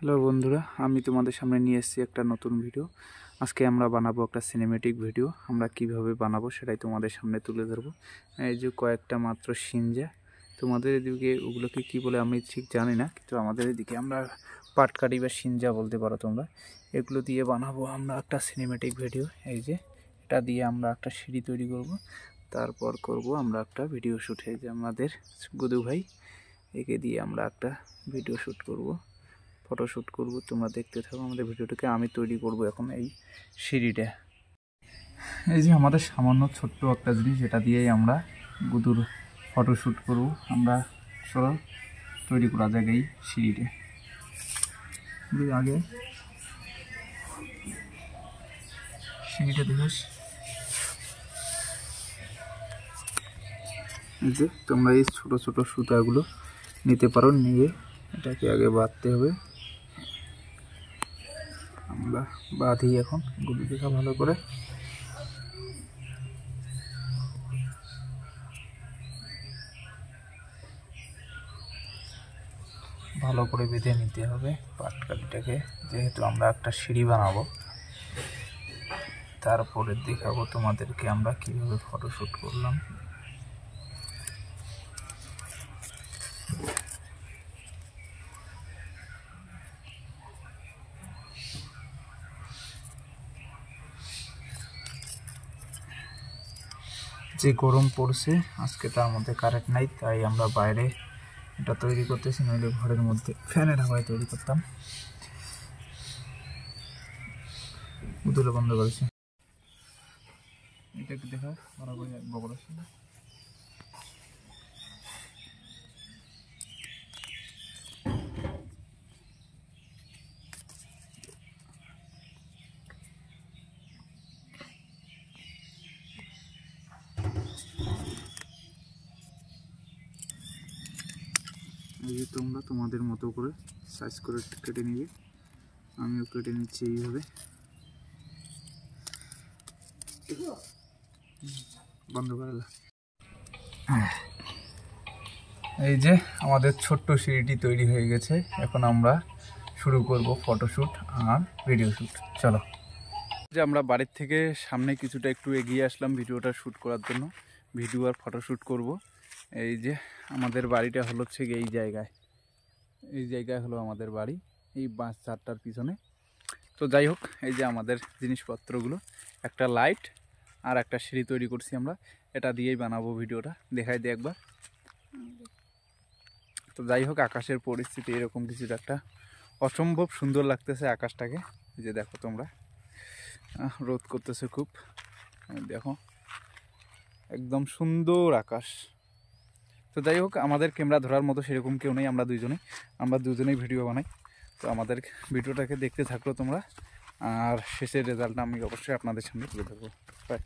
Hello বন্ধুরা, আমি তোমাদের সামনে নিয়ে এসেছি একটা নতুন ভিডিও। আজকে আমরা বানাবো একটা সিনেমেটিক ভিডিও। আমরা কিভাবে বানাবো সেটাই তোমাদের সামনে তুলে ধরবো। এই যে কয়েকটা মাত্র সিনজা, তোমাদের এদিকে ওগুলোকে কি বলে আমি ঠিক জানি না, কিন্তু আমাদের এদিকে আমরা পাটকাঠি বা সিনজা বলতে পারো তোমরা। এগুলো দিয়ে বানাবো আমরা একটা সিনেমেটিক ভিডিও। এই যে এটা দিয়ে আমরা একটা সিঁড়ি তৈরি করব, তারপর করব আমরা একটা ভিডিও শ্যুট। এই যে আমাদের গুদু ভাই, একে দিয়ে আমরা একটা ভিডিও শ্যুট করব, ফটোশ্যুট করব। তোমরা দেখতে থাকো আমাদের ভিডিওটাকে। আমি তৈরি করব এখন এই সিঁড়িটা। এই যে আমাদের সামান্য ছোট্ট একটা জিনিস, এটা দিয়েই আমরা গুদুর ফটোশ্যুট করব। আমরা চলো তৈরি করা যাক এই সিঁড়িটা। আগে সিঁড়িটা দেখিস, এই যে তোমরা এই ছোট ছোট সুতাগুলো নিতে পারো, নিয়ে এটাকে আগে বাঁধতে হবে। আমরা বাঁধি এখন গুলি দেখা ভালো করে। ভালো করে বেঁধে নিতে হবে পাটকাঠিটাকে, যেহেতু আমরা একটা সিঁড়ি বানাবো। তারপরে দেখাবো তোমাদেরকে আমরা কিভাবে ফটোশ্যুট করলাম। যে গরম পড়ছে আজকে, তার মধ্যে কারেন্ট নাই, তাই আমরা বাইরে এটা তৈরি করতেছি, নইলে ঘরের মধ্যে ফ্যানের হাওয়ায় তৈরি করতাম। উদুলে বন্ধ করেছি, এটা একটু দেখা বরাবর বগল আছে। এই যে তোমরা তোমাদের মতো করে সাইজ করে কেটে নিবে, আমিও কেটে নিচ্ছি এইভাবে। বন্ধ করে। এই যে আমাদের ছোট্ট সিঁড়িটি তৈরি হয়ে গেছে। এখন আমরা শুরু করব ফটোশ্যুট আর ভিডিও শ্যুট। চলো। যে আমরা বাড়ির থেকে সামনে কিছুটা একটু এগিয়ে আসলাম ভিডিওটা শ্যুট করার জন্য, ভিডিও আর ফটোশ্যুট করব। এই যে আমাদের বাড়িটা হলো হচ্ছে এই জায়গায়, এই জায়গায় হলো আমাদের বাড়ি, এই বাস চারটার পিছনে। তো যাই হোক, এই যে আমাদের জিনিসপত্রগুলো, একটা লাইট আর একটা সিঁড়ি তৈরি করছি আমরা, এটা দিয়েই বানাবো ভিডিওটা। দেখাই দিই একবার। তো যাই হোক, আকাশের পরিস্থিতি এরকম কিছু একটা অসম্ভব সুন্দর লাগতেছে আকাশটাকে। যে দেখো তোমরা, রোদ করতেছে খুব, দেখো একদম সুন্দর আকাশ। তো যাই হোক, আমাদের ক্যামেরা ধরার মতো সেরকম কেউ নেই, আমরা দুজনেই ভিডিও বানাই। তো আমাদের ভিডিওটাকে দেখতে থাকলো তোমরা, আর শেষের রেজাল্টটা আমি অবশ্যই আপনাদের সামনে তুলে ধরবো। বাই।